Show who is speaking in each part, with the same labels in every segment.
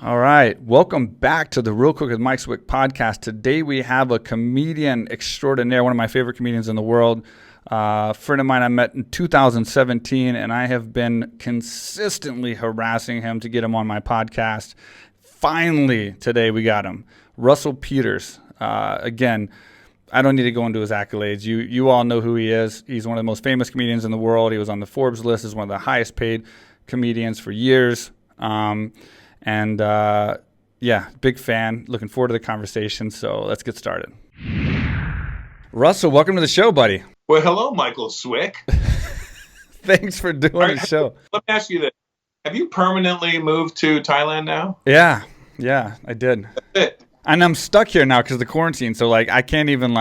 Speaker 1: All right. Welcome back to the Real Quick with Mike Swick podcast. Today we have a comedian extraordinaire, one of my favorite comedians in the world. A friend of mine I met in 2017, and I have been consistently harassing him to get him on my podcast. Finally, today we got him. Russell Peters. Again, I don't need to go into his accolades. You all know who he is. He's one of the most famous comedians in the world. He was on the Forbes list as one of the highest paid comedians for years. Big fan. Looking forward to the conversation. So let's get started. Russell, welcome to the show, buddy.
Speaker 2: Well, hello, Michael Swick.
Speaker 1: Thanks for doing the show.
Speaker 2: Let me ask you this. Have you permanently moved to Thailand now?
Speaker 1: Yeah, I did.
Speaker 2: That's it.
Speaker 1: And I'm stuck here now because of the quarantine. So, I can't even,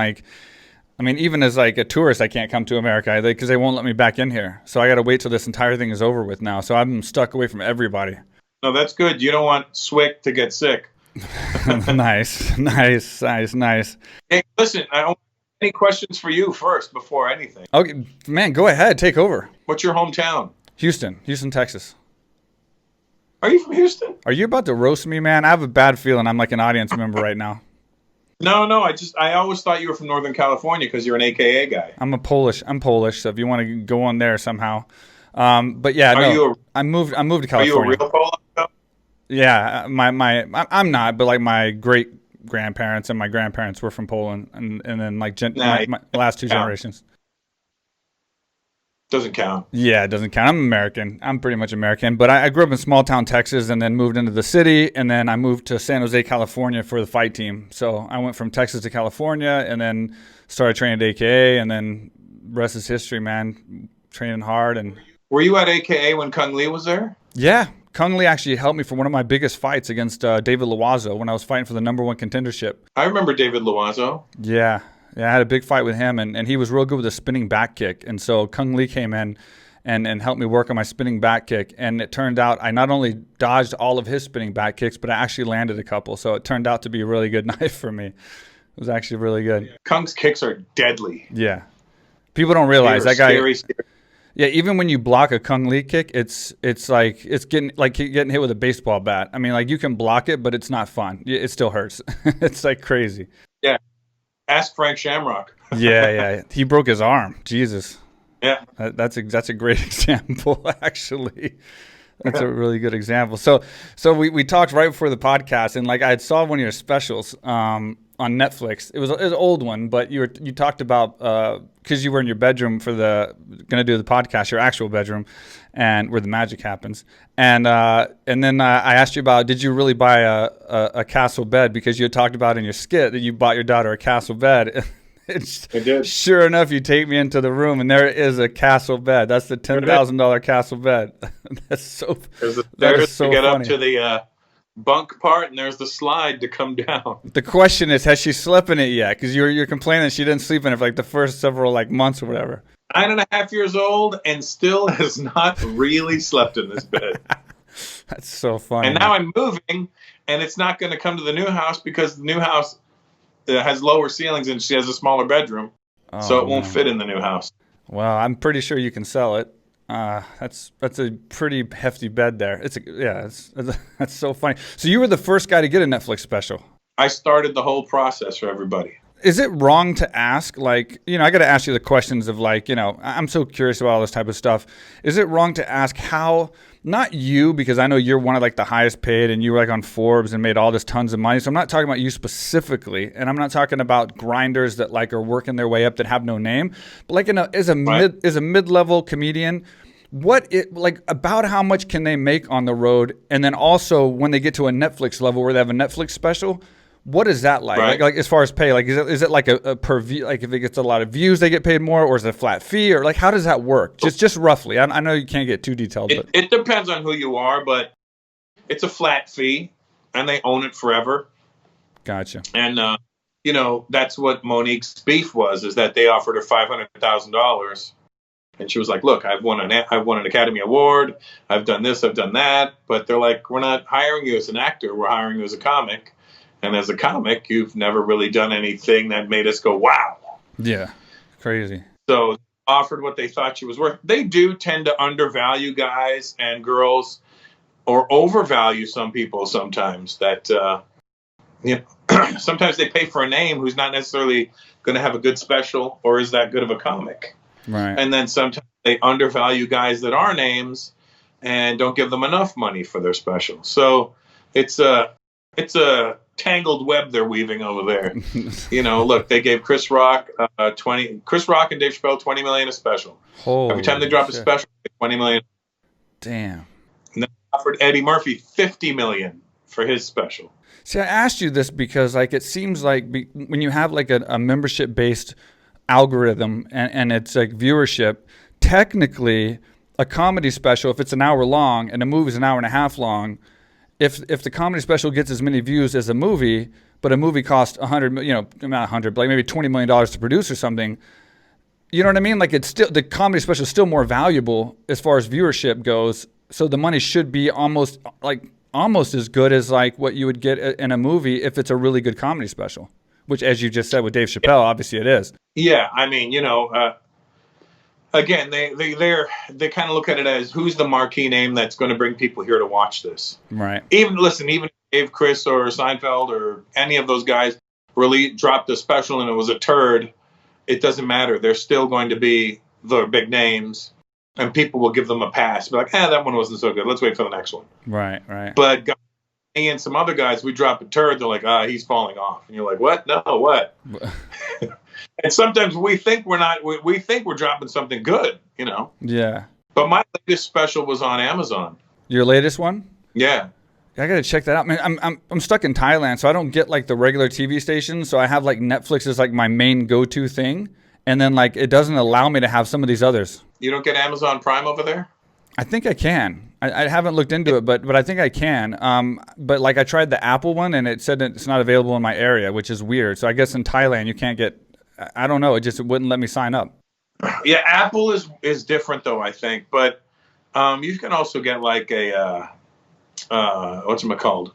Speaker 1: even as, a tourist, I can't come to America because they won't let me back in here. So I got to wait till this entire thing is over with now. So I'm stuck away from everybody.
Speaker 2: No, that's good. You don't want Swick to get sick.
Speaker 1: Nice.
Speaker 2: Hey, listen, I don't have any questions for you first before anything.
Speaker 1: Okay, man, go ahead. Take over.
Speaker 2: What's your hometown?
Speaker 1: Houston, Texas.
Speaker 2: Are you from Houston?
Speaker 1: Are you about to roast me, man? I have a bad feeling I'm like an audience member right now.
Speaker 2: No. I always thought you were from Northern California because you're an AKA guy.
Speaker 1: I'm Polish, so if you want to go on there somehow. I moved to California.
Speaker 2: Are you a real Polo?
Speaker 1: Yeah, I'm not, but my great grandparents and my grandparents were from Poland, and then my last two generations.
Speaker 2: Doesn't count.
Speaker 1: Yeah, it doesn't count. I'm American. I'm pretty much American, but I grew up in small town Texas, and then moved into the city, and then I moved to San Jose, California for the fight team. So I went from Texas to California, and then started training at AKA, and then rest is history, man. Training hard. And
Speaker 2: were you at AKA when Kung Lee was there?
Speaker 1: Yeah. Kung Lee actually helped me for one of my biggest fights against David Loiseau when I was fighting for the number one contendership.
Speaker 2: I remember David Loiseau.
Speaker 1: Yeah, I had a big fight with him, and he was real good with a spinning back kick. And so Kung Lee came in and helped me work on my spinning back kick. And it turned out I not only dodged all of his spinning back kicks, but I actually landed a couple. So it turned out to be a really good night for me. It was actually really good.
Speaker 2: Kung's kicks are deadly.
Speaker 1: Yeah. People don't realize that guy.
Speaker 2: Scary.
Speaker 1: Yeah, even when you block a Kung Lee kick, it's getting hit with a baseball bat. I mean, you can block it, but it's not fun. It still hurts. It's crazy.
Speaker 2: Yeah. Ask Frank Shamrock.
Speaker 1: Yeah. He broke his arm. Jesus.
Speaker 2: Yeah.
Speaker 1: That's a great example, actually. That's a really good example. So we talked right before the podcast, and I saw one of your specials on Netflix. It was an old one, but you talked about because you were in your bedroom for gonna do the podcast, your actual bedroom, and where the magic happens. And then I asked you about, did you really buy a castle bed, because you had talked about in your skit that you bought your daughter a castle bed.
Speaker 2: I did.
Speaker 1: Sure enough, you take me into the room, and there is a castle bed. That's the $10,000 castle bed. That's so. That is so
Speaker 2: to get
Speaker 1: funny.
Speaker 2: Up to the bunk part, and there's the slide to come down.
Speaker 1: The question is, has she slept in it yet? Because you're complaining that she didn't sleep in it for the first several months or whatever.
Speaker 2: 9.5 years old and still has not really slept in this bed.
Speaker 1: That's so funny.
Speaker 2: And now I'm moving, and it's not going to come to the new house because the new house has lower ceilings and she has a smaller bedroom, so it won't fit in the new house.
Speaker 1: Well, I'm pretty sure you can sell it. That's a pretty hefty bed there. That's so funny. So you were the first guy to get a Netflix special.
Speaker 2: I started the whole process for everybody.
Speaker 1: Is it wrong to ask, I got to ask you the questions of I'm so curious about all this type of stuff. Is it wrong to ask how, not you, because I know you're one of the highest paid and you were on Forbes and made all this tons of money. So I'm not talking about you specifically. And I'm not talking about grinders that are working their way up that have no name, but as a mid-level comedian, about how much can they make on the road? And then also when they get to a Netflix level where they have a Netflix special, what is that like?
Speaker 2: Right.
Speaker 1: As far as pay, is it a per view? If it gets a lot of views, they get paid more, or is it a flat fee, or how does that work? Just roughly. I know you can't get too detailed, but
Speaker 2: it depends on who you are, but it's a flat fee, and they own it forever.
Speaker 1: Gotcha.
Speaker 2: And that's what Monique's beef was, is that they offered her $500,000, and she was like, "Look, I've won an Academy Award. I've done this, I've done that," but they're like, "We're not hiring you as an actor. We're hiring you as a comic." And as a comic, you've never really done anything that made us go, wow.
Speaker 1: Yeah, crazy.
Speaker 2: So offered what they thought she was worth. They do tend to undervalue guys and girls or overvalue some people sometimes that, you know, sometimes they pay for a name who's not necessarily going to have a good special or is that good of a comic.
Speaker 1: Right.
Speaker 2: And then sometimes they undervalue guys that are names and don't give them enough money for their special. So it's a tangled web they're weaving over there. You know, look, they gave Chris Rock and Dave Chappelle $20 million a special.
Speaker 1: Holy
Speaker 2: Every time they drop
Speaker 1: shit.
Speaker 2: a special, $20 million.
Speaker 1: Damn.
Speaker 2: And then offered Eddie Murphy $50 million for his special.
Speaker 1: See, I asked you this because like it seems like when you have like a membership based algorithm and it's like viewership, technically a comedy special, if it's an hour long and a movie's an hour and a half long, if the comedy special gets as many views as a movie, but a movie costs not 100, but like maybe $20 million to produce or something, you know what I mean? Like it's still, the comedy special is still more valuable as far as viewership goes. So the money should be almost as good as like what you would get in a movie if it's a really good comedy special, which, as you just said with Dave Chappelle, obviously it is.
Speaker 2: Yeah, I mean, you know, again, they kind of look at it as who's the marquee name that's going to bring people here to watch this.
Speaker 1: Right.
Speaker 2: Even if Chris or Seinfeld or any of those guys really dropped a special and it was a turd, it doesn't matter. They're still going to be the big names, and people will give them a pass. Be like, that one wasn't so good. Let's wait for the next one.
Speaker 1: Right, right.
Speaker 2: But me and some other guys, we drop a turd. They're like, he's falling off. And you're like, what? No, what? And sometimes we think we think we're dropping something good, you know?
Speaker 1: Yeah.
Speaker 2: But my latest special was on Amazon.
Speaker 1: Your latest one?
Speaker 2: Yeah.
Speaker 1: I gotta check that out, man. I'm stuck in Thailand, so I don't get like the regular TV stations. So I have like Netflix is like my main go-to thing, and then like it doesn't allow me to have some of these others.
Speaker 2: You don't get Amazon Prime over there?
Speaker 1: I think I can. I haven't looked into it, but I think I can. But like I tried the Apple one, and it said it's not available in my area, which is weird. So I guess in Thailand you can't get. I don't know. It wouldn't let me sign up.
Speaker 2: Yeah, Apple is different though, I think. But you can also get like a what's it called?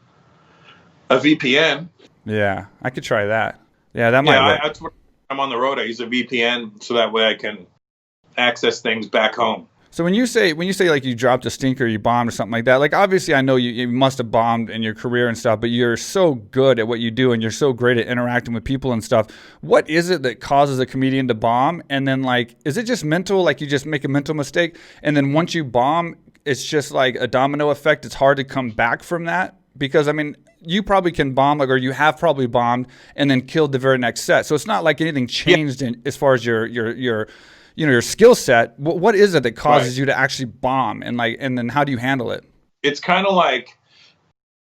Speaker 2: A VPN.
Speaker 1: Yeah, I could try that. Yeah, that might work.
Speaker 2: That's what I'm on the road. I use a VPN so that way I can access things back home.
Speaker 1: So when you say like you dropped a stinker, you bombed or something like that, like obviously I know you must have bombed in your career and stuff, but you're so good at what you do and you're so great at interacting with people and stuff. What is it that causes a comedian to bomb? And then like, is it just mental? Like you just make a mental mistake, and then once you bomb, it's just like a domino effect. It's hard to come back from that because I mean, you probably can bomb, like, or you have probably bombed and then killed the very next set. So it's not like anything changed as far as your skill set. What is it that causes you to actually bomb, and then how do you handle it?
Speaker 2: It's kind of like,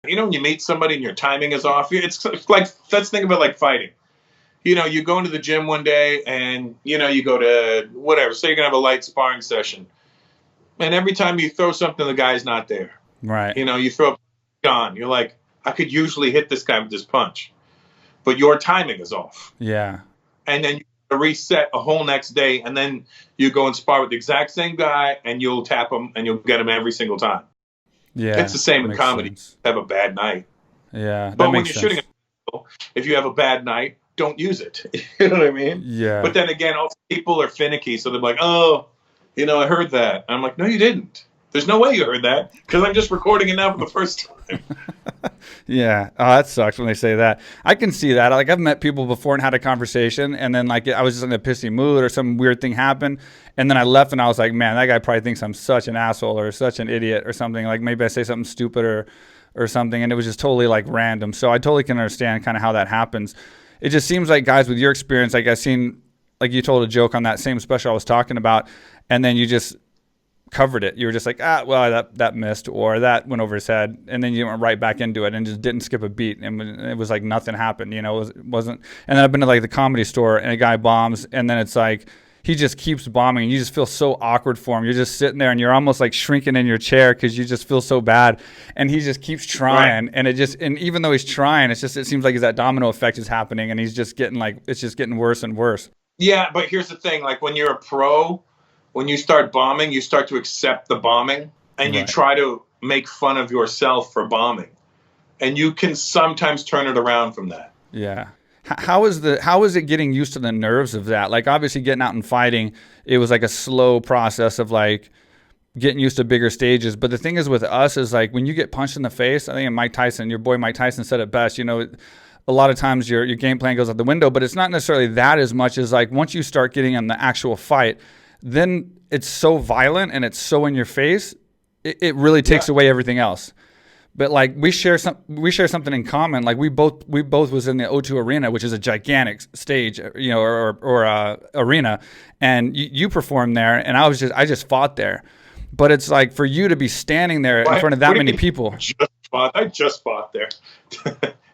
Speaker 2: when you meet somebody and your timing is off. It's like, let's think about like fighting. You go into the gym one day and you go to whatever. Say you're gonna have a light sparring session, and every time you throw something, the guy's not there.
Speaker 1: Right.
Speaker 2: You throw a gun. You're like, I could usually hit this guy with this punch, but your timing is off.
Speaker 1: Yeah.
Speaker 2: And then reset a whole next day, and then you go and spar with the exact same guy, and you'll tap him, and you'll get him every single time.
Speaker 1: Yeah,
Speaker 2: it's the same in comedy.
Speaker 1: Sense.
Speaker 2: Have a bad night.
Speaker 1: Yeah,
Speaker 2: but when you're shooting, if you have a bad night, don't use it. You know what I mean?
Speaker 1: Yeah.
Speaker 2: But then again, also people are finicky, so they're like, "Oh, I heard that." I'm like, "No, you didn't. There's no way you heard that because I'm just recording it now for the first time."
Speaker 1: Yeah. Oh, that sucks when they say that. I can see that. Like I've met people before and had a conversation, and then like I was just in a pissy mood or some weird thing happened, and then I left and I was like, man, that guy probably thinks I'm such an asshole or such an idiot or something. Like maybe I say something stupid or something, and it was just totally like random. So I totally can understand kind of how that happens. It just seems like guys with your experience, like I've seen, like you told a joke on that same special I was talking about, and then you just covered it. You were just like, well, that missed, or that went over his head, and then you went right back into it and just didn't skip a beat, and it was like nothing happened. It wasn't. And then I've been to like the Comedy Store, and a guy bombs, and then it's like he just keeps bombing, and you just feel so awkward for him. You're just sitting there, and you're almost like shrinking in your chair because you just feel so bad, and he just keeps trying, right. And even though he's trying, it seems like that domino effect is happening, and he's just getting it's just getting worse and worse.
Speaker 2: Yeah, but here's the thing: like when you're a pro. When you start bombing, you start to accept the bombing, and you try to make fun of yourself for bombing. And you can sometimes turn it around from that.
Speaker 1: Yeah. How is it getting used to the nerves of that? Like obviously getting out and fighting, it was like a slow process of like getting used to bigger stages. But the thing is with us is like when you get punched in the face, I think Mike Tyson, your boy Mike Tyson said it best, you know, a lot of times your game plan goes out the window, but it's not necessarily that as much as like once you start getting in the actual fight, then it's so violent and it's so in your face, it really takes away everything else. But like we share something in common. Like we both was in the O2 Arena, which is a gigantic stage, you know, or arena, and you performed there, and I just fought there. But it's like for you to be standing there in front of that many people.
Speaker 2: I just fought there.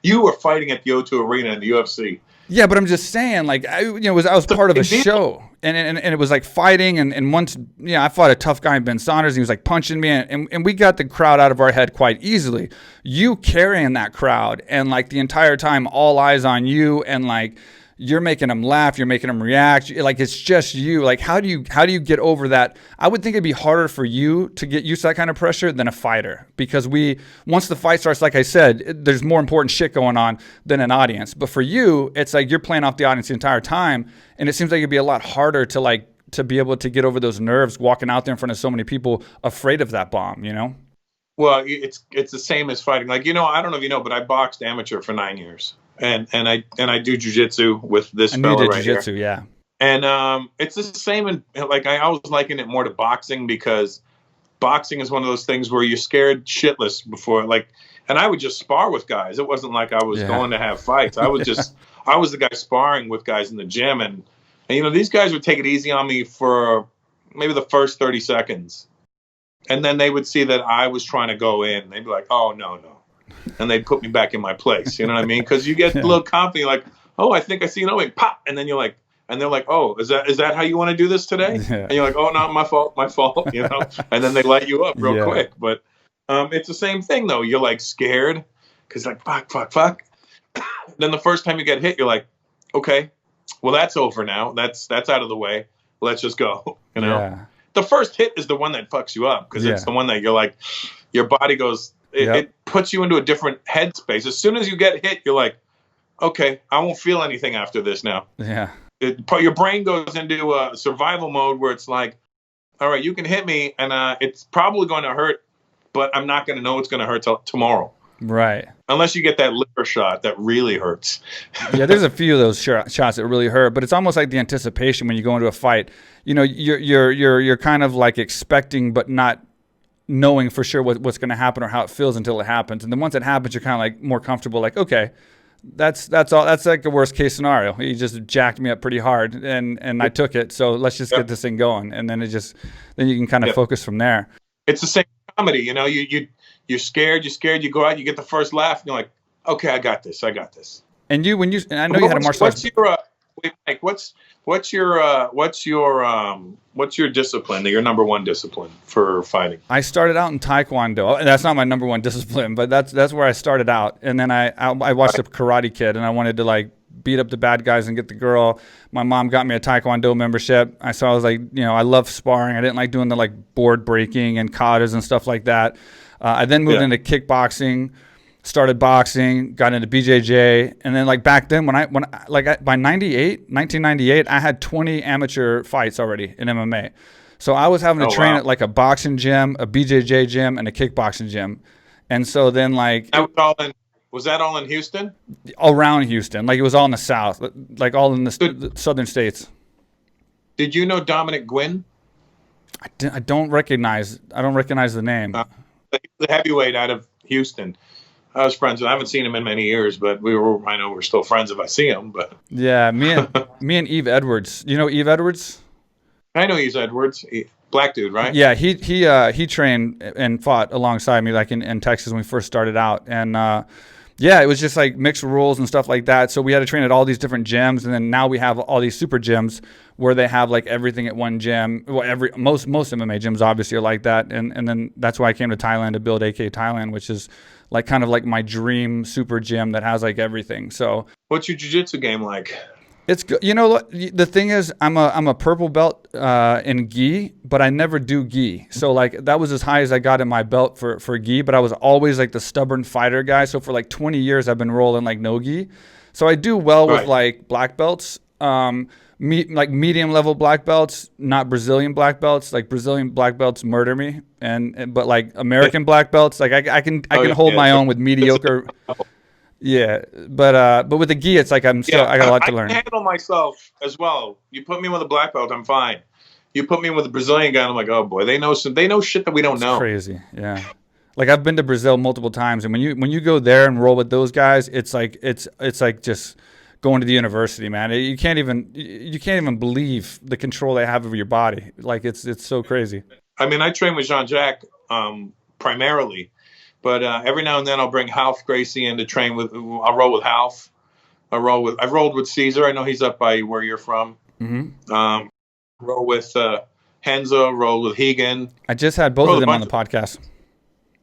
Speaker 2: You were fighting at the O2 Arena in the UFC.
Speaker 1: Yeah, but I'm just saying, like, I was part of a show, and it was like fighting, and once, I fought a tough guy, Ben Saunders, and he was like punching me, and we got the crowd out of our head quite easily. You carrying that crowd, and like the entire time, all eyes on you, and like you're making them laugh, you're making them react, like it's just you. Like how do you get over that? I would think it'd be harder for you to get used to that kind of pressure than a fighter, because once the fight starts, like I said, there's more important shit going on than an audience. But for you, it's like you're playing off the audience the entire time, and it seems like it'd be a lot harder to be able to get over those nerves walking out there in front of so many people afraid of that bomb, you know?
Speaker 2: Well, it's the same as fighting. Like, I don't know if you know, but I boxed amateur for 9 years. And I do jiu-jitsu with this fella right here.
Speaker 1: Jiu-jitsu, yeah.
Speaker 2: And it's the same. Like I always liken it more to boxing, because boxing is one of those things where you're scared shitless before. Like, and I would just spar with guys. It wasn't like I was going to have fights. I was just I was the guy sparring with guys in the gym, and these guys would take it easy on me for maybe the first 30 seconds, and then they would see that I was trying to go in. They'd be like, "Oh no." And they'd put me back in my place. You know what I mean? Because you get a little confident, like, oh, I think I see an opening, pop, and then you're like, and they're like, oh, is that how you want to do this today? Yeah. And you're like, oh, not my fault, and then they light you up real quick. But it's the same thing though. You're like scared because like fuck. Then the first time you get hit, you're like, okay, well that's over now. That's out of the way. Let's just go.
Speaker 1: Yeah.
Speaker 2: The first hit is the one that fucks you up, because it's the one that you're like, your body goes. It puts you into a different headspace. As soon as you get hit, you're like, okay, I won't feel anything after this now.
Speaker 1: Yeah.
Speaker 2: Your brain goes into a survival mode where it's like, all right, you can hit me, and it's probably going to hurt, but I'm not going to know it's going to hurt till tomorrow.
Speaker 1: Right.
Speaker 2: Unless you get that liver shot that really hurts.
Speaker 1: Yeah, there's a few of those shots that really hurt, but it's almost like the anticipation when you go into a fight. You're kind of like expecting, but not knowing for sure what's going to happen or how it feels until it happens. And then once it happens, you're kind of like more comfortable, like, okay, that's all. That's like a worst case scenario. He just jacked me up pretty hard, and I took it. So let's just get this thing going. And then then you can kind of focus from there.
Speaker 2: It's the same comedy, you're scared, you go out, you get the first laugh, and you're like, okay, I got this. And
Speaker 1: I know you had a martial arts. What's your discipline? Your number one discipline for fighting? I started out in Taekwondo. That's not my number one discipline, but that's where I started out. And then I watched a Karate Kid, and I wanted to like beat up the bad guys and get the girl. My mom got me a Taekwondo membership. I was like, I love sparring. I didn't like doing the like board breaking and katas and stuff like that. I then moved into kickboxing. Started boxing, got into BJJ, and then like back then by 1998, I had 20 amateur fights already in MMA. So I was having to train at like a boxing gym, a BJJ gym, and a kickboxing gym. And so then like
Speaker 2: was that all in Houston?
Speaker 1: Around Houston, like it was all in the South, like all in the southern states.
Speaker 2: Did you know Dominic Gwynn?
Speaker 1: I don't recognize the name.
Speaker 2: The heavyweight out of Houston. I was friends with. I haven't seen him in many years, but I know we're still friends if I see him. But
Speaker 1: yeah, me and Eve Edwards. You know Eve Edwards?
Speaker 2: I know Eve Edwards, black dude, right?
Speaker 1: Yeah, he trained and fought alongside me, like in Texas when we first started out, and it was just like mixed rules and stuff like that. So we had to train at all these different gyms, and then now we have all these super gyms where they have like everything at one gym. Well, most MMA gyms obviously are like that, and then that's why I came to Thailand to build AK Thailand, which is like kind of like my dream super gym that has like everything. So
Speaker 2: what's your jiu-jitsu game like?
Speaker 1: It's good. The thing is, I'm a purple belt in gi, but I never do gi. So like that was as high as I got in my belt for gi, but I was always like the stubborn fighter guy. So for like 20 years, I've been rolling like no gi. So I do well with like black belts. like medium level black belts, not Brazilian black belts. Like Brazilian black belts murder me, but like American black belts, like I can hold my own with mediocre. Yeah, but with the gi, it's like I got a lot to learn.
Speaker 2: I can handle myself as well. You put me with a black belt, I'm fine. You put me with a Brazilian guy, I'm like, oh boy, they know shit that we don't know.
Speaker 1: Crazy, yeah. Like I've been to Brazil multiple times, and when you go there and roll with those guys, it's like just going to the university, man. You can't even believe the control they have over your body. Like it's so crazy.
Speaker 2: I mean, I train with Jean-Jacques primarily, but every now and then I'll bring Half Gracie in to train with. I'll roll with Half. I've rolled with Caesar. I know he's up by where you're from. Mm-hmm. Roll with Henzo. Roll with Hegan.
Speaker 1: I just had both of them on the podcast,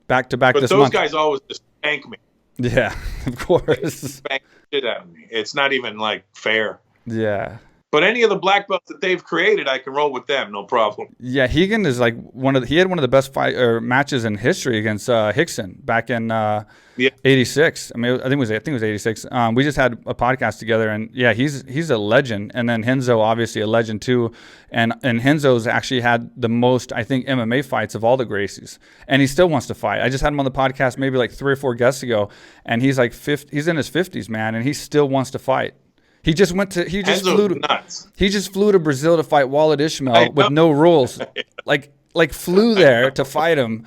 Speaker 1: back to back this month.
Speaker 2: But those guys always just spank me.
Speaker 1: Yeah, of course.
Speaker 2: Spank the shit out of me. It's not even like fair.
Speaker 1: Yeah.
Speaker 2: But any of the black belts that they've created, I can roll with them, no problem.
Speaker 1: Yeah, Hegan is like he had one of the best matches in history against Hickson back in '86. I mean, I think it was '86. We just had a podcast together, and yeah, he's a legend. And then Henzo, obviously a legend too. And Henzo's actually had the most, I think, MMA fights of all the Gracies, and he still wants to fight. I just had him on the podcast maybe like 3 or 4 guests ago, and he's like he's in his 50s, man, and he still wants to fight. He just flew to Brazil to fight Walid Ismail with no rules. like flew there to fight him,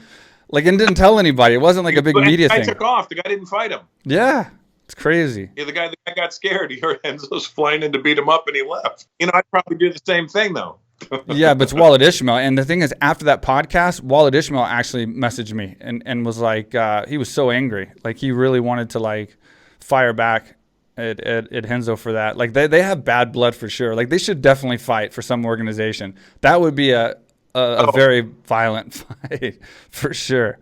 Speaker 1: like, and didn't tell anybody. It wasn't like a big media thing.
Speaker 2: The guy took off. The guy didn't fight him.
Speaker 1: Yeah, it's crazy.
Speaker 2: Yeah, the guy got scared. He heard Enzo's flying in to beat him up, and he left. I'd probably do the same thing though.
Speaker 1: Yeah, but it's Walid Ismail, and the thing is, after that podcast, Walid Ismail actually messaged me and was like, he was so angry, like he really wanted to like fire back at Henzo for that. Like they have bad blood for sure. Like they should definitely fight for some organization. That would be a very violent fight for sure.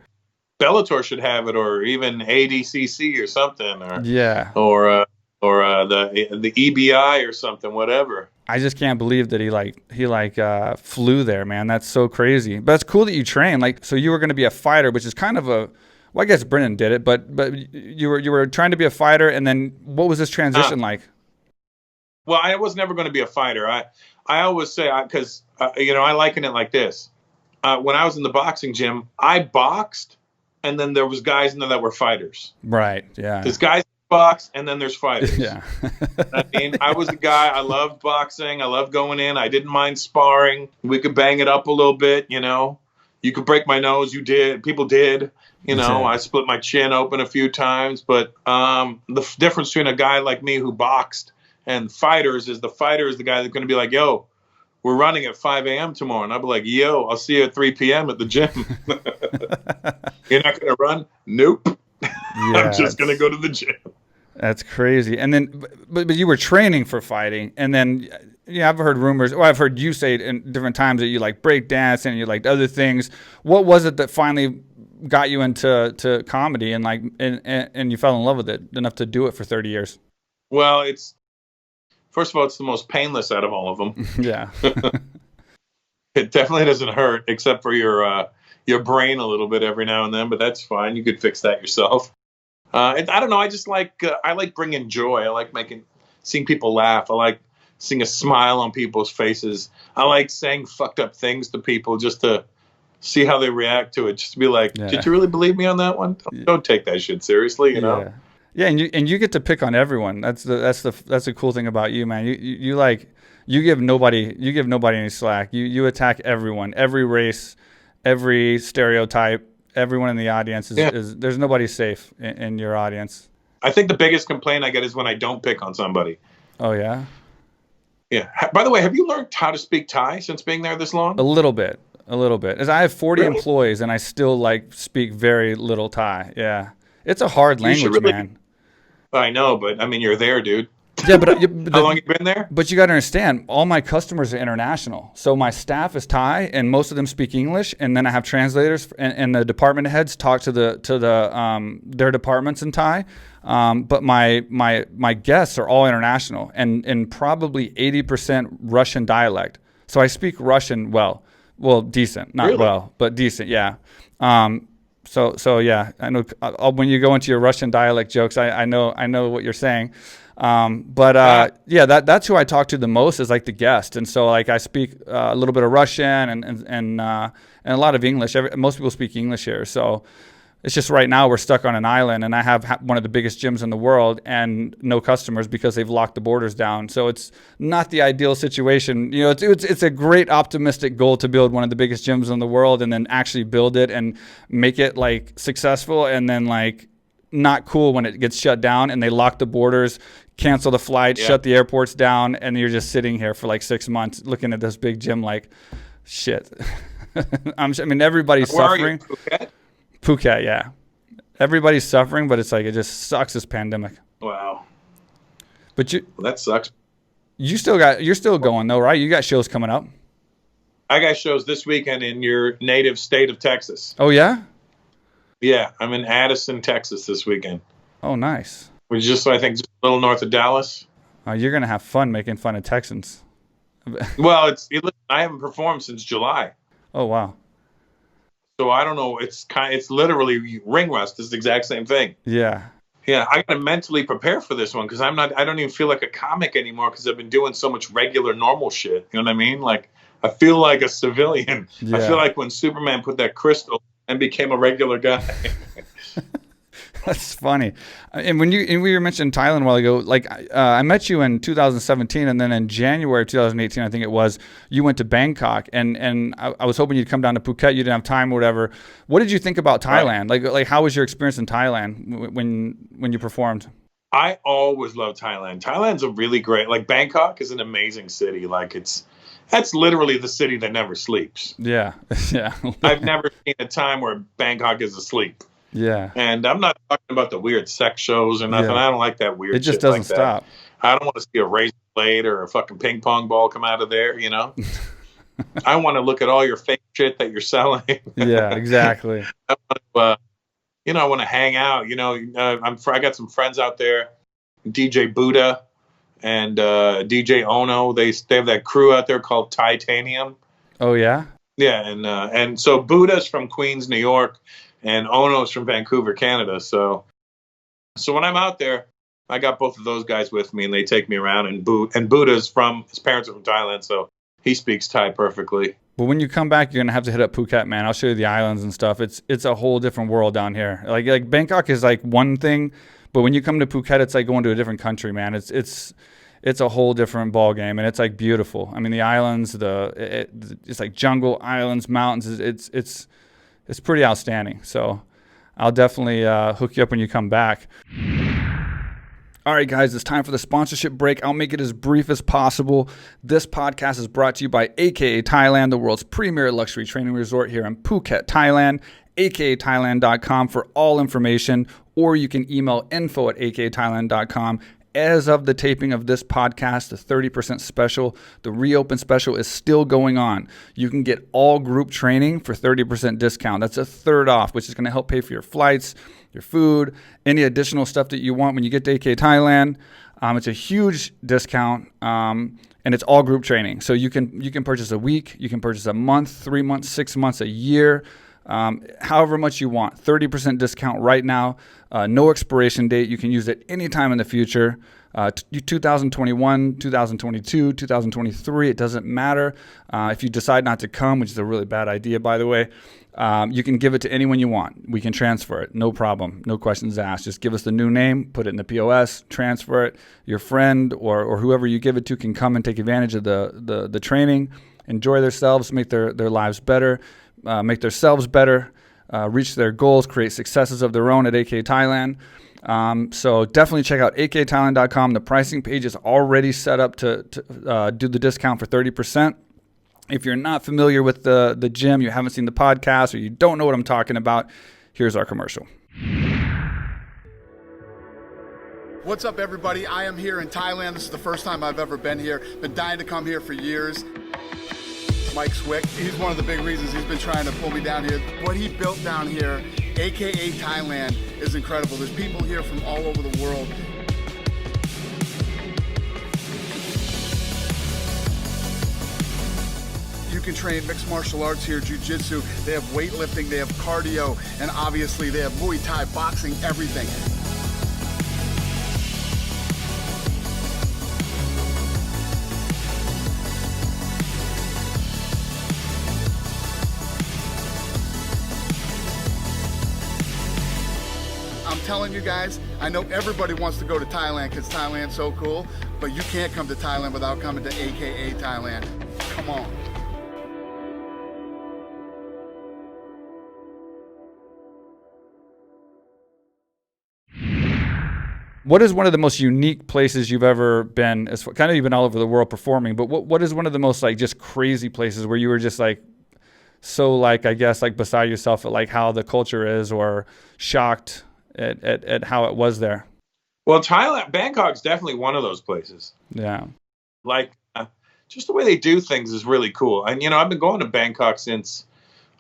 Speaker 2: Bellator should have it, or even ADCC or something, or the EBI or something, whatever.
Speaker 1: I just can't believe that he flew there, man. That's so crazy. But it's cool that you train. Like, so you were going to be a fighter, which is kind of well, I guess Brennan did it, but you were trying to be a fighter, and then what was this transition like?
Speaker 2: Well, I was never going to be a fighter. I always say, because I liken it like this. When I was in the boxing gym, I boxed, and then there was guys in there that were fighters.
Speaker 1: Right. Yeah.
Speaker 2: There's guys that box, and then there's fighters.
Speaker 1: Yeah.
Speaker 2: I mean, I was a guy. I loved boxing. I loved going in. I didn't mind sparring. We could bang it up a little bit. You could break my nose. You did. People did. I split my chin open a few times. But the difference between a guy like me who boxed and fighters is the fighter is the guy that's going to be like, yo, we're running at 5 a.m. tomorrow. And I'll be like, yo, I'll see you at 3 p.m. at the gym. You're not going to run? Nope. Yeah, I'm just going to go to the gym.
Speaker 1: That's crazy. And then, but you were training for fighting. And then, I've heard rumors, or I've heard you say it in different times that you like break dance and you like other things. What was it that finally got you into comedy and and you fell in love with it enough to do it for 30 years?
Speaker 2: Well, first of all, it's the most painless out of all of them. Yeah. It definitely doesn't hurt, except for your brain a little bit every now and then, but that's fine. You could fix that yourself. I don't know. I just I like bringing joy. I like seeing people laugh. I like seeing a smile on people's faces. I like saying fucked up things to people just to see how they react to it. Just to be like, did you really believe me on that one? Don't take that shit seriously, you know?
Speaker 1: Yeah, and you get to pick on everyone. That's the cool thing about you, man. You give nobody any slack. You attack everyone, every race, every stereotype, everyone in the audience is there's nobody safe in your audience.
Speaker 2: I think the biggest complaint I get is when I don't pick on somebody.
Speaker 1: Oh yeah.
Speaker 2: Yeah. By the way, have you learned how to speak Thai since being there this long?
Speaker 1: A little bit. As I have 40 employees and I still speak very little Thai. Yeah. It's a hard language, man.
Speaker 2: I know, but I mean, you're there, dude.
Speaker 1: Yeah, but
Speaker 2: how long you been there?
Speaker 1: But you got to understand, all my customers are international. So my staff is Thai, and most of them speak English. And then I have translators, and the department heads talk to their departments in Thai. But my guests are all international, and probably 80% Russian dialect. So I speak Russian well, decent, not really? Well, but decent, yeah. So yeah, I know when you go into your Russian dialect jokes, I know what you're saying. Yeah, that's who I talk to the most is like the guest. And so like I speak a little bit of Russian and a lot of English. Most people speak English here. So it's just right now we're stuck on an island, and I have one of the biggest gyms in the world and no customers because they've locked the borders down. So it's not the ideal situation. You know, it's a great optimistic goal to build one of the biggest gyms in the world and then actually build it and make it like successful, and then like not cool when it gets shut down and they lock the borders, cancel the flights, shut the airports down, and you're just sitting here for like 6 months looking at this big gym like, shit. I mean, everybody's suffering. Phuket, yeah. Everybody's suffering, but it's like it just sucks, this pandemic.
Speaker 2: Wow.
Speaker 1: But
Speaker 2: well, that sucks.
Speaker 1: You're still going though, right? You got shows coming up.
Speaker 2: I got shows this weekend in your native state of Texas.
Speaker 1: Oh yeah?
Speaker 2: Yeah, I'm in Addison, Texas this weekend.
Speaker 1: Oh, nice.
Speaker 2: Which is I think just a little north of Dallas.
Speaker 1: You're gonna have fun making fun of Texans.
Speaker 2: Well, I haven't performed since July.
Speaker 1: Oh wow.
Speaker 2: So I don't know. It's literally ring rust. It's the exact same thing.
Speaker 1: Yeah.
Speaker 2: Yeah, I gotta mentally prepare for this one because I don't even feel like a comic anymore because I've been doing so much regular normal shit. You know what I mean? Like I feel like a civilian. Yeah. I feel like when Superman put that crystal and became a regular guy.
Speaker 1: That's funny. And we were mentioning Thailand a while ago, like I met you in 2017, and then in January of 2018, I think it was, you went to Bangkok, and I was hoping you'd come down to Phuket. You didn't have time or whatever. What did you think about Thailand? Right. Like how was your experience in Thailand when you performed?
Speaker 2: I always love Thailand. Thailand's a really great, like Bangkok is an amazing city. Like that's literally the city that never sleeps.
Speaker 1: Yeah. Yeah.
Speaker 2: I've never seen a time where Bangkok is asleep.
Speaker 1: Yeah.
Speaker 2: And I'm not talking about the weird sex shows or nothing. Yeah. I don't like that weird shit.
Speaker 1: It just doesn't stop.
Speaker 2: I don't want to see a razor blade or a fucking ping pong ball come out of there, you know? I want to look at all your fake shit that you're selling.
Speaker 1: Yeah, exactly.
Speaker 2: I want to hang out. You know, I got some friends out there, DJ Buddha and DJ Ono. They have that crew out there called Titanium.
Speaker 1: Oh, yeah?
Speaker 2: Yeah, and so Buddha's from Queens, New York, and Ono's from Vancouver, Canada. So when I'm out there, I got both of those guys with me, and they take me around. And Buddha's his parents are from Thailand, so he speaks Thai perfectly.
Speaker 1: Well, when you come back, you're gonna have to hit up Phuket, man. I'll show you the islands and stuff. It's a whole different world down here. Like Bangkok is like one thing, but when you come to Phuket, it's like going to a different country, man. It's a whole different ball game, and it's like beautiful. I mean, the islands, it's like jungle, islands, mountains. It's pretty outstanding. So I'll definitely hook you up when you come back. All right, guys, it's time for the sponsorship break. I'll make it as brief as possible. This podcast is brought to you by AKA Thailand, the world's premier luxury training resort here in Phuket, Thailand. akathailand.com for all information, or you can email info@akathailand.com. As of the taping of this podcast, the 30% special, the reopen special is still going on. You can get all group training for 30% discount. That's a third off, which is going to help pay for your flights, your food, any additional stuff that you want when you get to AK Thailand. It's a huge discount, and it's all group training. So you can purchase a week, you can purchase a month, 3 months, 6 months, a year, however much you want. 30% discount right now. No expiration date. You can use it anytime in the future. 2021, 2022, 2023, it doesn't matter. If you decide not to come, which is a really bad idea, by the way, you can give it to anyone you want. We can transfer it. No problem. No questions asked. Just give us the new name, put it in the POS, transfer it. Your friend or whoever you give it to can come and take advantage of the training, enjoy themselves, make their lives better, make themselves better, reach their goals, create successes of their own at AK Thailand. So definitely check out akthailand.com. The pricing page is already set up to do the discount for 30%. If you're not familiar with the gym, you haven't seen the podcast, or you don't know what I'm talking about, here's our commercial.
Speaker 3: What's up, everybody? I am here in Thailand. This is the first time I've ever been here. Been dying to come here for years. Mike Swick, he's one of the big reasons he's been trying to pull me down here. What he built down here, AKA Thailand, is incredible. There's people here from all over the world. You can train mixed martial arts here, Jiu-Jitsu. They have weightlifting, they have cardio, and obviously they have Muay Thai, boxing, everything. telling you guys, I know everybody wants to go to Thailand because Thailand's so cool, but you can't come to Thailand without coming to AKA Thailand. Come on.
Speaker 1: What is one of the most unique places you've ever been? As kind of you've been all over the world performing, but what is one of the most like just crazy places where you were just like so like I guess like beside yourself at like how the culture is, or shocked at how it was there?
Speaker 2: Well, Thailand, Bangkok's definitely one of those places.
Speaker 1: Yeah,
Speaker 2: Like just the way they do things is really cool. And I've been going to Bangkok since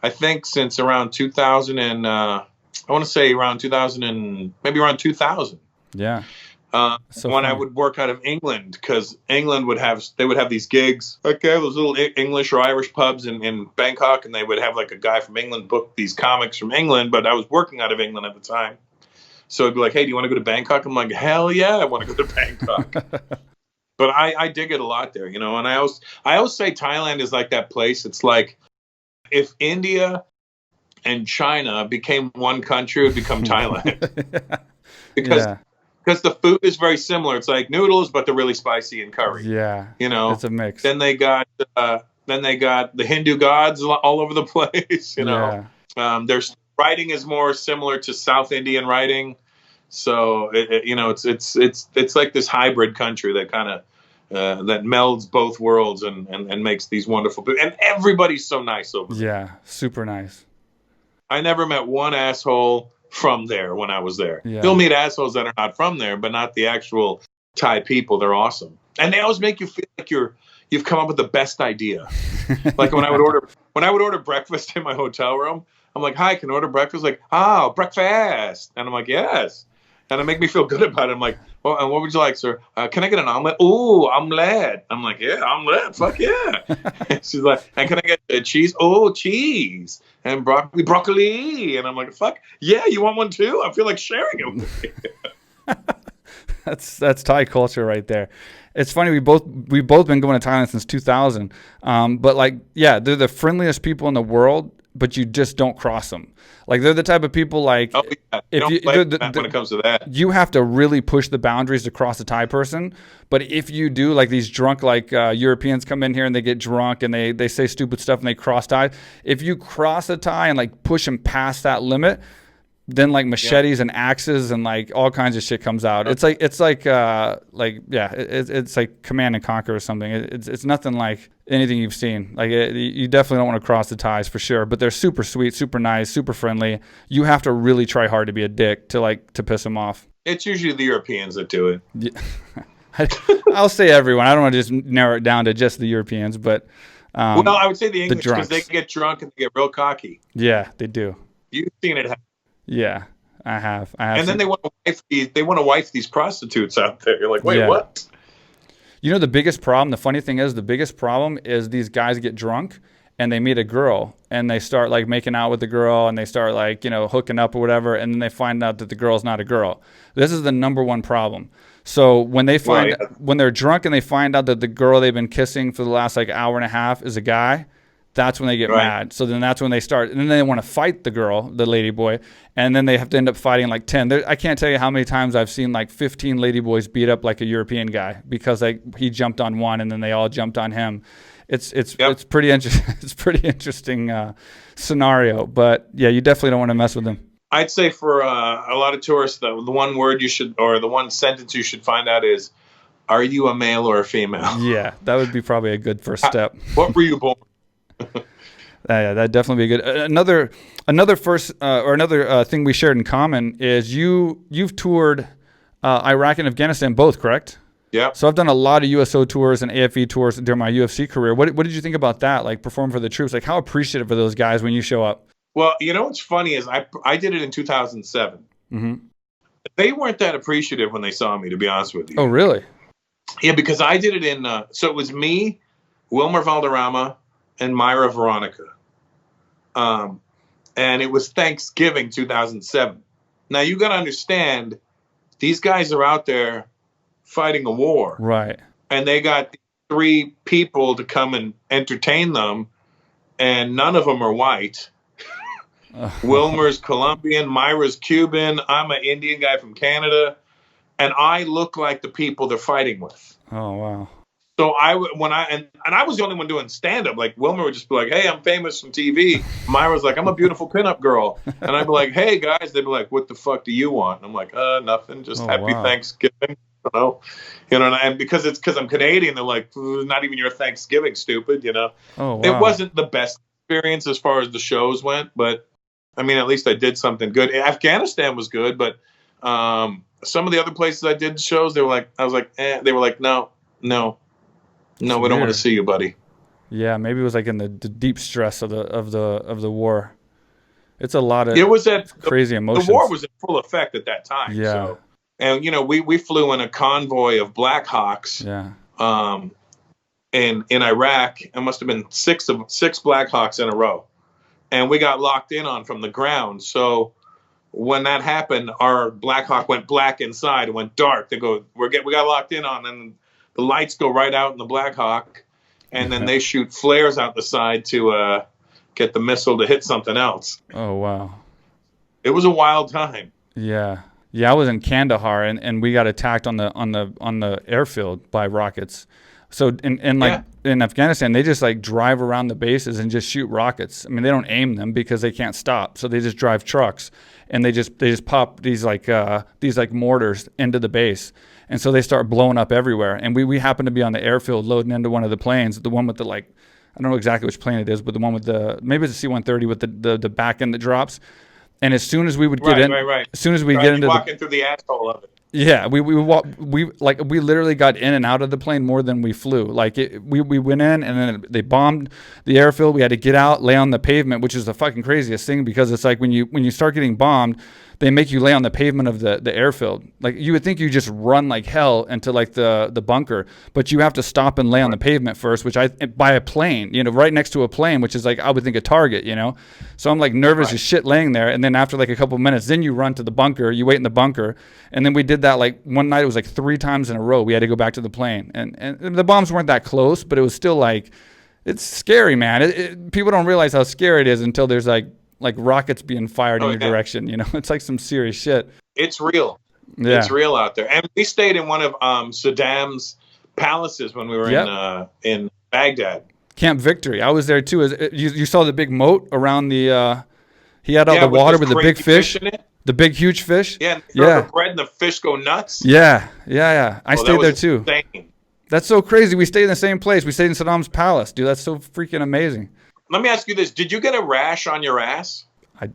Speaker 2: around 2000 and I want to say around 2000 and maybe around 2000.
Speaker 1: Yeah. So
Speaker 2: when
Speaker 1: funny.
Speaker 2: I would work out of England, because England would have these gigs, okay, those little English or Irish pubs in Bangkok, and they would have like a guy from England book these comics from England, but I was working out of England at the time. So it'd be like, hey, do you want to go to Bangkok? I'm like, hell yeah, I want to go to Bangkok. But I dig it a lot there, and I always say Thailand is like that place. It's like if India and China became one country, it would become Thailand. Because the food is very similar. It's like noodles, but they're really spicy and curry.
Speaker 1: Yeah, it's a mix.
Speaker 2: Then they got the Hindu gods all over the place. Their writing is more similar to South Indian writing. So it's like this hybrid country that kind of that melds both worlds and makes these wonderful. And everybody's so nice over there.
Speaker 1: Yeah, super nice.
Speaker 2: I never met one asshole from there when I was there.
Speaker 1: Yeah.
Speaker 2: You'll meet assholes that are not from there, but not the actual Thai people. They're awesome. And they always make you feel like you've come up with the best idea. Like when I would order breakfast in my hotel room, I'm like, hi, can I order breakfast? Like, breakfast. And I'm like, yes. And it make me feel good about it. I'm like, well, and what would you like, sir? Can I get an omelet? Ooh, omelet. I'm like, yeah, omelet. Fuck yeah. She's like, and can I get cheese? Oh, cheese. And broccoli. And I'm like, fuck yeah, you want one too? I feel like sharing it with you.
Speaker 1: That's Thai culture right there. It's funny, we've both been going to Thailand since 2000. But like, yeah, they're the friendliest people in the world, but you just don't cross them. Like they're the type of people like
Speaker 2: when it comes to that,
Speaker 1: you have to really push the boundaries to cross a Thai person. But if you do, like these drunk Europeans come in here and they get drunk and they say stupid stuff and they cross Thai. If you cross a Thai and like push them past that limit, then like machetes and axes and like all kinds of shit comes out. It's like Command and Conquer or something. It's nothing like anything you've seen. Like you definitely don't want to cross the Thais for sure. But they're super sweet, super nice, super friendly. You have to really try hard to be a dick to piss them off.
Speaker 2: It's usually the Europeans that do it.
Speaker 1: Yeah. I'll say everyone. I don't want to just narrow it down to just the Europeans, but
Speaker 2: well, I would say the English because they get drunk and they get real cocky.
Speaker 1: Yeah, they do.
Speaker 2: You've seen it happen.
Speaker 1: Yeah, I have.
Speaker 2: And then they want to wife these prostitutes out there. You're like, wait, what?
Speaker 1: You know, the biggest problem, the funny thing is, the biggest problem is these guys get drunk and they meet a girl and they start like making out with the girl and they start like, hooking up or whatever. And then they find out that the girl's not a girl. This is the number one problem. So when when they're drunk and they find out that the girl they've been kissing for the last like hour and a half is a guy, that's when they get mad. So then that's when they start, and then they want to fight the girl, the lady boy, and then they have to end up fighting like 10. I can't tell you how many times I've seen like 15 lady boys beat up like a European guy because he jumped on one and then they all jumped on him. It's pretty interesting. It's pretty interesting scenario, but yeah, you definitely don't want to mess with them.
Speaker 2: I'd say for a lot of tourists, the one word the one sentence you should find out is, are you a male or a female?
Speaker 1: Yeah, that would be probably a good first step.
Speaker 2: What were you born?
Speaker 1: Yeah, that'd definitely be good. Another thing we shared in common is you've toured Iraq and Afghanistan both, correct?
Speaker 2: Yeah.
Speaker 1: So I've done a lot of USO tours and AFE tours during my UFC career. What did you think about that? Like performing for the troops? Like how appreciative are those guys when you show up?
Speaker 2: Well, what's funny is I did it in 2007.
Speaker 1: Mm-hmm.
Speaker 2: They weren't that appreciative when they saw me, to be honest with you.
Speaker 1: Oh, really?
Speaker 2: Yeah, because I did it in. So it was me, Wilmer Valderrama, and Myra Veronica. And it was Thanksgiving 2007. Now you got to understand, these guys are out there fighting a war.
Speaker 1: Right.
Speaker 2: And they got 3 people to come and entertain them, and none of them are white. Wilmer's Colombian, Myra's Cuban. I'm an Indian guy from Canada, and I look like the people they're fighting with.
Speaker 1: Oh wow.
Speaker 2: So I was the only one doing stand up. Like Wilmer would just be like, "Hey, I'm famous from TV." Myra's like, "I'm a beautiful pinup girl," and I'd be like, "Hey guys," they'd be like, "What the fuck do you want?" And I'm like, nothing, just happy Thanksgiving." And because I'm Canadian, they're like, "Not even your Thanksgiving, stupid,"
Speaker 1: Oh wow.
Speaker 2: It wasn't the best experience as far as the shows went, but I mean, at least I did something good. Afghanistan was good, but some of the other places I did shows, they were like, they were like, no, we don't want to see you, buddy.
Speaker 1: Yeah, maybe it was like in the deep stress of the war. It's a lot of crazy emotions.
Speaker 2: The war was in full effect at that time.
Speaker 1: Yeah.
Speaker 2: So, and we flew in a convoy of Black Hawks.
Speaker 1: Yeah.
Speaker 2: In Iraq, it must have been six Black Hawks in a row, and we got locked in on from the ground. So when that happened, our Black Hawk went black inside and went dark. They go, we got locked in on, and the lights go right out in the Black Hawk, and then they shoot flares out the side to get the missile to hit something else.
Speaker 1: Oh wow.
Speaker 2: It was a wild time.
Speaker 1: Yeah. Yeah, I was in Kandahar and we got attacked on the airfield by rockets. So in Afghanistan, they just like drive around the bases and just shoot rockets. I mean, they don't aim them because they can't stop. So they just drive trucks and they just pop these mortars into the base. And so they start blowing up everywhere. And we happen to be on the airfield loading into one of the planes, the one with the I don't know exactly which plane it is, but the one with maybe it's a C-130 with the back end that drops. And as soon as we would get as soon as we get into
Speaker 2: walking through the asshole of it.
Speaker 1: Yeah, we literally got in and out of the plane more than we flew. We went in and then they bombed the airfield. We had to get out, lay on the pavement, which is the fucking craziest thing because it's like when you start getting bombed, they make you lay on the pavement of the airfield. Like you would think you just run like hell into like the bunker, but you have to stop and lay on the pavement first, by a plane, right next to a plane, which is like I would think a target, So I'm like nervous as shit laying there, and then after like a couple of minutes, then you run to the bunker, you wait in the bunker, and then we did that like one night. It was like 3 times in a row. We had to go back to the plane, and the bombs weren't that close, but it was still like it's scary, man. People don't realize how scary it is until there's like rockets being fired in your direction. It's like some serious shit.
Speaker 2: It's real. Yeah. It's real out there. And we stayed in one of Saddam's palaces when we were in Baghdad.
Speaker 1: Camp Victory. I was there too. You saw the big moat around the. He had all the water with the big fish in it. The big huge fish.
Speaker 2: Yeah. And the bread and the fish go nuts.
Speaker 1: Yeah. I stayed there too.
Speaker 2: Insane.
Speaker 1: That's so crazy. We stayed in the same place. We stayed in Saddam's palace, dude. That's so freaking amazing.
Speaker 2: Let me ask you this. Did you get a rash on your ass?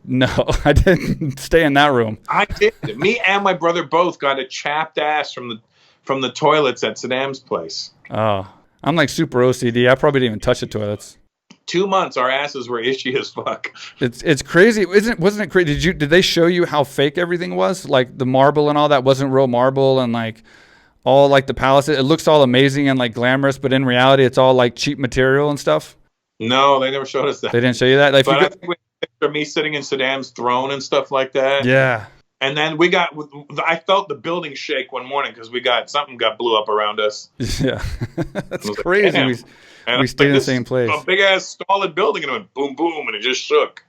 Speaker 1: No, I didn't stay in that room.
Speaker 2: I did. Me and my brother both got a chapped ass from the toilets at Saddam's place.
Speaker 1: Oh, I'm like super OCD. I probably didn't even touch the toilets.
Speaker 2: 2 months, our asses were itchy as fuck.
Speaker 1: It's crazy. Wasn't it crazy? Did they show you how fake everything was? Like the marble and all that wasn't real marble, and like all like the palace. It looks all amazing and like glamorous, but in reality, it's all like cheap material and stuff.
Speaker 2: No, they never showed us that.
Speaker 1: They didn't show you that? Like,
Speaker 2: but I think we picture me sitting in Saddam's throne and stuff like that.
Speaker 1: Yeah.
Speaker 2: And then I felt the building shake one morning because something got blew up around us.
Speaker 1: Yeah. That's crazy. We stayed in the same place.
Speaker 2: A big ass solid building and it went boom, boom, and it just shook.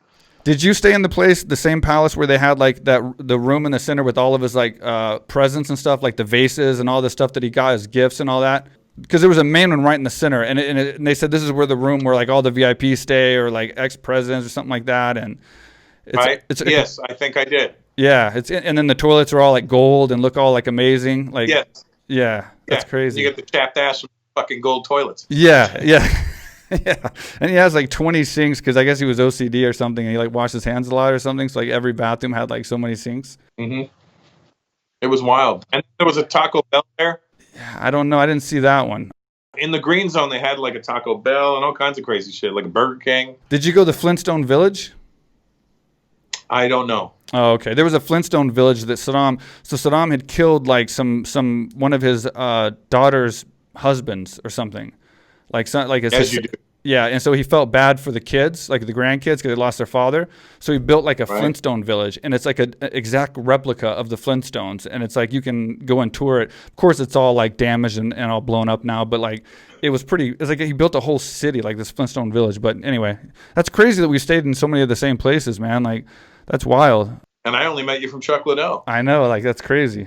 Speaker 1: Did you stay in the same palace where they had like the room in the center with all of his like presents and stuff, like the vases and all the stuff that he got as gifts and all that? Because there was a main one right in the center, and they said this is where the room where like all the VIPs stay, or like ex-presidents or something like that. And
Speaker 2: yes, I think I did.
Speaker 1: Yeah, and then the toilets are all like gold and look all like amazing. Like that's crazy.
Speaker 2: You get the chapped ass from fucking gold toilets.
Speaker 1: Yeah. Yeah, and he has like 20 sinks because I guess he was OCD or something, and he like washed his hands a lot or something. So like every bathroom had like so many sinks.
Speaker 2: Mm-hmm. It was wild, and there was a Taco Bell there.
Speaker 1: I don't know. I didn't see that one.
Speaker 2: In the green zone, they had like a Taco Bell and all kinds of crazy shit, like a Burger King.
Speaker 1: Did you go to Flintstone Village?
Speaker 2: I don't know.
Speaker 1: Oh, okay. There was a Flintstone Village that Saddam had killed like one of his daughter's husbands or something. Like his
Speaker 2: As you do.
Speaker 1: Yeah, and so he felt bad for the kids, like the grandkids, because they lost their father. So he built like a Flintstone village, and it's like an exact replica of the Flintstones. And it's like you can go and tour it. Of course, it's all like damaged and all blown up now, but like it was pretty. It's like he built a whole city, like this Flintstone village. But anyway, that's crazy that we stayed in so many of the same places, man. Like that's wild.
Speaker 2: And I only met you from Chuck Liddell.
Speaker 1: I know, like that's crazy.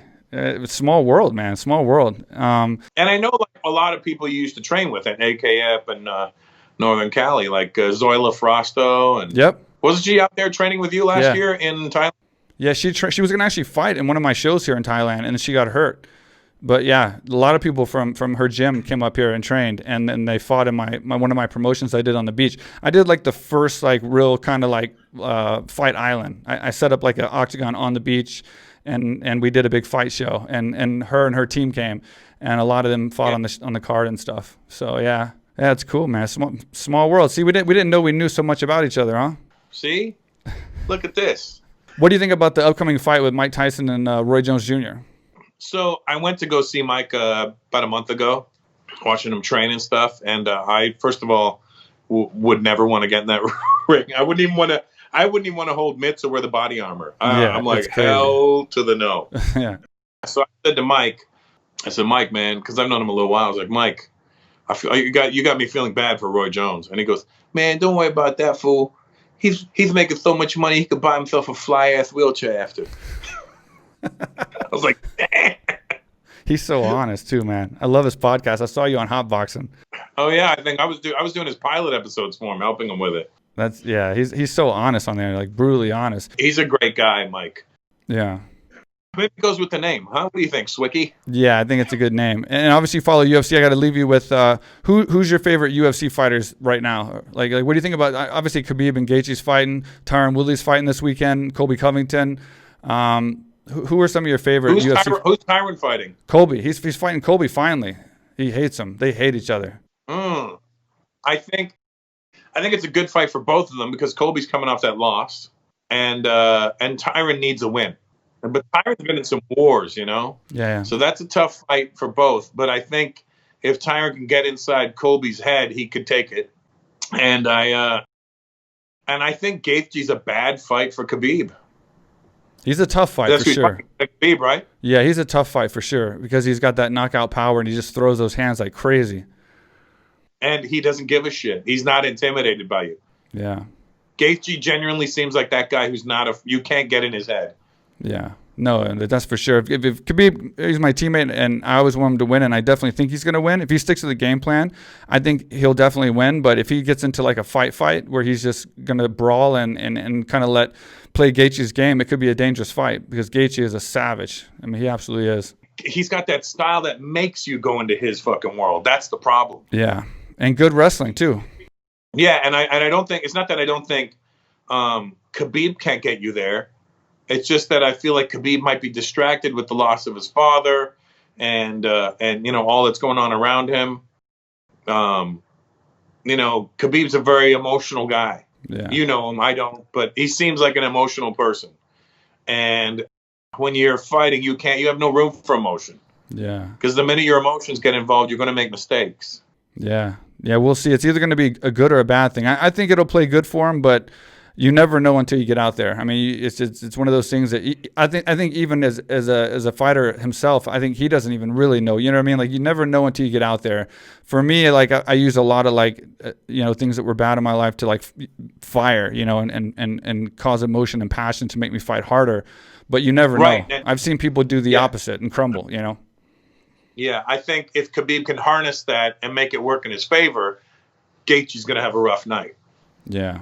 Speaker 1: Small world, man. Small world.
Speaker 2: And I know like a lot of people you used to train with at AKF and Northern Cali, like Zoila Frosto. And
Speaker 1: yep.
Speaker 2: Wasn't she out there training with you last year in Thailand?
Speaker 1: Yeah, she was going to actually fight in one of my shows here in Thailand, and then she got hurt. But yeah, a lot of people from her gym came up here and trained, and then they fought in my one of my promotions I did on the beach. I did like the first like real kind of like fight island. I set up like an octagon on the beach, and we did a big fight show, and her team came, and a lot of them fought on the card and stuff. So yeah, it's cool, man. Small world. See, we didn't know we knew so much about each other, huh?
Speaker 2: See, look at this.
Speaker 1: What do you think about the upcoming fight with Mike Tyson and Roy Jones Jr.?
Speaker 2: So I went to go see Mike about a month ago, watching him train and stuff. And I, first of all, would never want to get in that ring. I wouldn't even want to hold mitts or wear the body armor. I'm like, hell to the no.
Speaker 1: Yeah.
Speaker 2: So I said to Mike, Mike, man, because I've known him a little while. I was like, Mike, I feel you got me feeling bad for Roy Jones. And he goes, man, don't worry about that fool. He's making so much money he could buy himself a fly ass wheelchair after. I was like, damn.
Speaker 1: He's so honest too, man. I love his podcast. I saw you on Hotboxing.
Speaker 2: Oh yeah, I think I was doing his pilot episodes for him, helping him with it.
Speaker 1: He's so honest on there, like brutally honest.
Speaker 2: He's a great guy, Mike.
Speaker 1: Yeah.
Speaker 2: Maybe it goes with the name, huh? What do you think, Swicky?
Speaker 1: Yeah, I think it's a good name. And obviously you follow UFC. I got to leave you with who's your favorite UFC fighters right now? Like what do you think about obviously Khabib and Gaethje's fighting, Tyron Woodley's fighting this weekend, Colby Covington. Who are some of your favorite UFC?
Speaker 2: Who's Tyron fighting?
Speaker 1: Colby. He's fighting Colby finally. He hates him. They hate each other.
Speaker 2: I think it's a good fight for both of them because Colby's coming off that loss, and Tyron needs a win. But Tyron's been in some wars, you know?
Speaker 1: Yeah.
Speaker 2: So that's a tough fight for both. But I think if Tyron can get inside Colby's head, he could take it. And I think Gaethje's a bad fight for Khabib.
Speaker 1: He's a tough fight for sure.
Speaker 2: Khabib, right?
Speaker 1: Yeah, he's a tough fight for sure because he's got that knockout power and he just throws those hands like crazy.
Speaker 2: And he doesn't give a shit. He's not intimidated by you.
Speaker 1: Yeah.
Speaker 2: Gaethje genuinely seems like that guy who's you can't get in his head.
Speaker 1: Yeah. No, that's for sure. If Khabib, he's my teammate, and I always want him to win, and I definitely think he's going to win. If he sticks to the game plan, I think he'll definitely win. But if he gets into like a fight where he's just going to brawl and kind of play Gaethje's game, it could be a dangerous fight because Gaethje is a savage. I mean, he absolutely is. He's
Speaker 2: got that style that makes you go into his fucking world. That's the problem.
Speaker 1: Yeah, and good wrestling too.
Speaker 2: Yeah, and I don't think it's not that I don't think Khabib can't get you there. It's just that I feel like Khabib might be distracted with the loss of his father and you know all that's going on around him. You know, Khabib's a very emotional guy.
Speaker 1: Yeah.
Speaker 2: You know him, I don't, but he seems like an emotional person. And when you're fighting, you have no room for emotion.
Speaker 1: Yeah.
Speaker 2: Because the minute your emotions get involved, you're going to make mistakes.
Speaker 1: Yeah. Yeah, we'll see. It's either going to be a good or a bad thing. I think it'll play good for him, but you never know until you get out there. I mean, it's one of those things that I think even as a fighter himself, I think he doesn't even really know. You know what I mean? Like you never know until you get out there. For me, like I use a lot of things that were bad in my life to like fire, you know, and cause emotion and passion to make me fight harder. But you never know. I've seen people do the opposite and crumble, you know.
Speaker 2: Yeah, I think if Khabib can harness that and make it work in his favor, Gaethje's going to have a rough night.
Speaker 1: Yeah.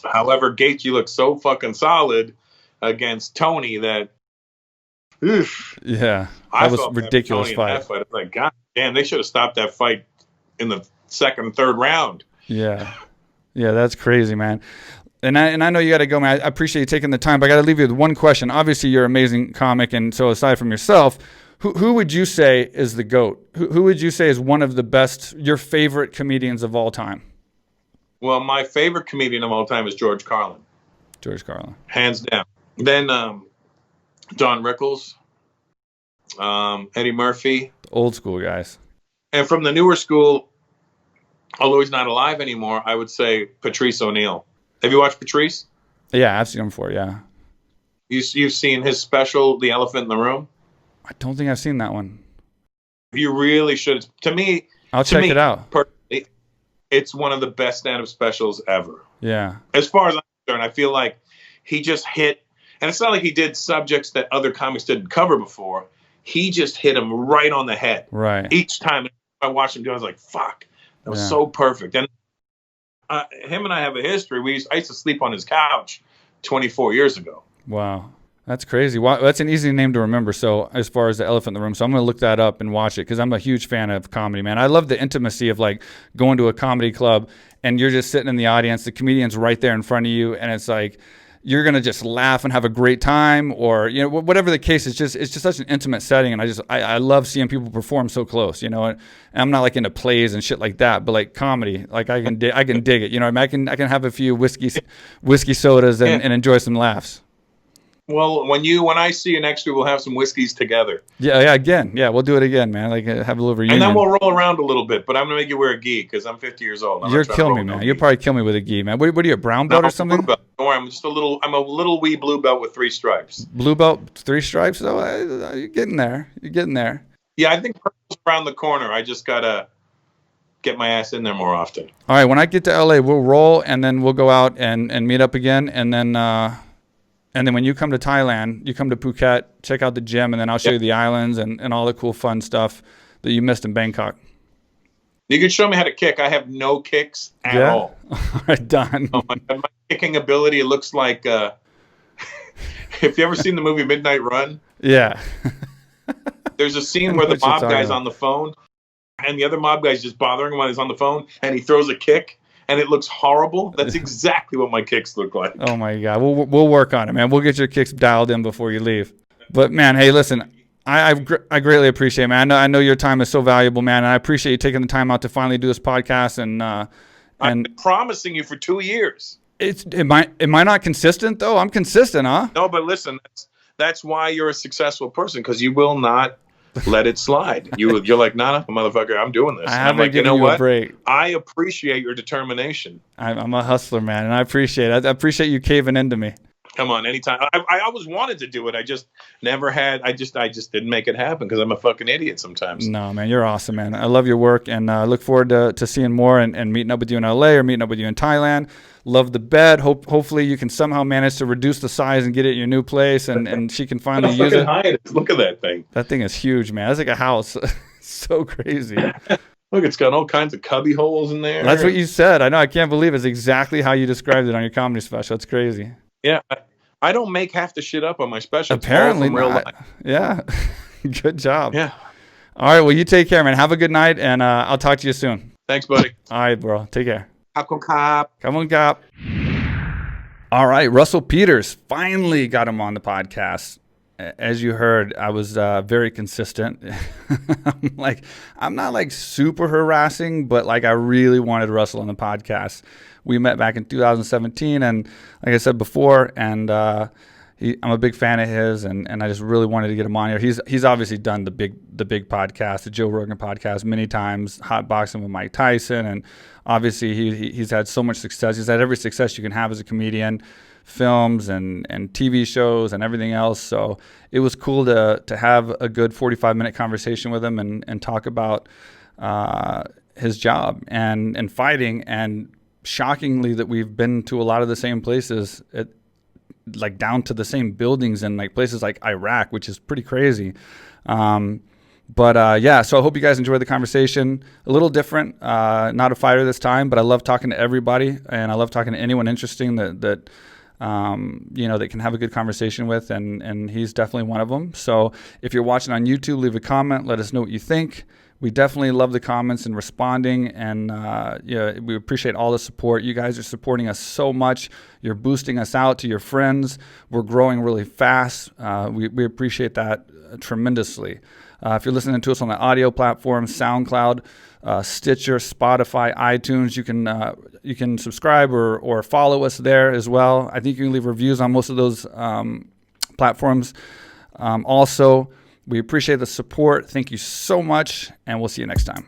Speaker 2: However, Gaethje looks so fucking solid against Tony that.
Speaker 1: Yeah, that was a ridiculous fight.
Speaker 2: I was like, God damn, they should have stopped that fight in the second and third round.
Speaker 1: Yeah, that's crazy, man. And I know you got to go, man. I appreciate you taking the time, but I got to leave you with one question. Obviously, you're an amazing comic, and so aside from yourself, who would you say is the GOAT? Who would you say is one of the best, your favorite comedians of all time?
Speaker 2: Well, my favorite comedian of all time is George Carlin.
Speaker 1: George Carlin.
Speaker 2: Hands down. Then Don Rickles, Eddie Murphy.
Speaker 1: Old school guys.
Speaker 2: And from the newer school, although he's not alive anymore, I would say Patrice O'Neal. Have you watched Patrice?
Speaker 1: Yeah, I've seen him before. Yeah.
Speaker 2: You've seen his special, The Elephant in the Room?
Speaker 1: I don't think I've seen that one.
Speaker 2: You really should. To me,
Speaker 1: I'll check it out.
Speaker 2: Personally, it's one of the best stand-up specials ever.
Speaker 1: Yeah.
Speaker 2: As far as I'm concerned, I feel like he just hit, and it's not like he did subjects that other comics didn't cover before. He just hit him right on the head.
Speaker 1: Right.
Speaker 2: Each time I watched him do it, I was like, fuck, that was so perfect. And him and I have a history. I used to sleep on his couch 24 years ago.
Speaker 1: Wow. That's crazy. Wow, that's an easy name to remember. So as far as The Elephant in the Room, so I'm going to look that up and watch it because I'm a huge fan of comedy, man. I love the intimacy of like going to a comedy club and you're just sitting in the audience, the comedian's right there in front of you, and it's like you're going to just laugh and have a great time, or whatever the case. It's just such an intimate setting, and I love seeing people perform so close, and I'm not like into plays and shit like that, but like comedy, like I can dig it. I can have a few whiskey sodas and enjoy some laughs.
Speaker 2: Well, when I see you next year, we'll have some whiskeys together.
Speaker 1: Yeah, again. Yeah, we'll do it again, man. Like have a little reunion.
Speaker 2: And then we'll roll around a little bit, but I'm going to make you wear a gi because I'm 50 years old.
Speaker 1: You're killing me, man. You'll probably kill me with a gi, man. What are you, a brown belt or something?
Speaker 2: Don't worry, I'm a little wee blue belt with 3 stripes.
Speaker 1: Blue belt, 3 stripes? Oh, you're getting there.
Speaker 2: Yeah, I think purple's around the corner. I just got to get my ass in there more often.
Speaker 1: All right, when I get to LA, we'll roll, and then we'll go out and meet up again, and then when you come to Thailand, you come to Phuket, check out the gym, and then I'll show you the islands and all the cool fun stuff that you missed in Bangkok.
Speaker 2: You can show me how to kick. I have no kicks at all.
Speaker 1: All right, done.
Speaker 2: Oh, my kicking ability, it looks like, if you ever seen the movie Midnight Run?
Speaker 1: Yeah.
Speaker 2: There's a scene where the mob guy's on the phone, and the other mob guy's just bothering him while he's on the phone, and he throws a kick. And it looks horrible. That's exactly what my kicks look like.
Speaker 1: Oh, my God. We'll work on it, man. We'll get your kicks dialed in before you leave. But, man, hey, listen, I greatly appreciate it, man. I know your time is so valuable, man, and I appreciate you taking the time out to finally do this podcast. And
Speaker 2: I've been promising you for 2 years.
Speaker 1: Am I not consistent, though? I'm consistent, huh?
Speaker 2: No, but listen, that's why you're a successful person, because you will not let it slide. You're like, nah, motherfucker, I'm doing this.
Speaker 1: I'm like, you know what? Break.
Speaker 2: I appreciate your determination.
Speaker 1: I'm a hustler, man, and I appreciate it. I appreciate you caving into me.
Speaker 2: Come on, anytime. I always wanted to do it. I just never had. I just didn't make it happen because I'm a fucking idiot sometimes.
Speaker 1: No, man, you're awesome, man. I love your work, and I look forward to seeing more and meeting up with you in LA or meeting up with you in Thailand. Love the bed. Hopefully you can somehow manage to reduce the size and get it in your new place, and she can finally use it.
Speaker 2: Look at that thing.
Speaker 1: That thing is huge, man. That's like a house. So crazy.
Speaker 2: Look, it's got all kinds of cubby holes in there.
Speaker 1: That's what you said. I know. I can't believe it's exactly how you described it on your comedy special. It's crazy.
Speaker 2: Yeah. I don't make half the shit up on my special.
Speaker 1: Apparently not. Real life. Yeah. Good job.
Speaker 2: Yeah.
Speaker 1: All right. Well, you take care, man. Have a good night, and I'll talk to you soon.
Speaker 2: Thanks, buddy.
Speaker 1: All right, bro. Take care.
Speaker 2: Come
Speaker 1: on, Cap. All right. Russell Peters. Finally got him on the podcast. As you heard, I was very consistent. I'm not like super harassing, but like I really wanted Russell on the podcast. We met back in 2017, and like I said before, and I'm a big fan of his, and I just really wanted to get him on here. He's obviously done the big podcast, the Joe Rogan podcast, many times, hot boxing with Mike Tyson, and obviously he's had so much success. He's had every success you can have as a comedian, films and TV shows and everything else. So it was cool to have a good 45-minute conversation with him and talk about his job and fighting. And shockingly that we've been to a lot of the same places, like down to the same buildings in like places like Iraq, which is pretty crazy. Yeah, so I hope you guys enjoyed the conversation. A little different, not a fighter this time, but I love talking to everybody, and I love talking to anyone interesting that can have a good conversation with, and he's definitely one of them. So if you're watching on YouTube, leave a comment, let us know what you think. We definitely love the comments and responding, and we appreciate all the support. You guys are supporting us so much. You're boosting us out to your friends. We're growing really fast. We appreciate that tremendously. If you're listening to us on the audio platform, SoundCloud, Stitcher, Spotify, iTunes, you can subscribe or follow us there as well. I think you can leave reviews on most of those platforms. Also, we appreciate the support. Thank you so much, and we'll see you next time.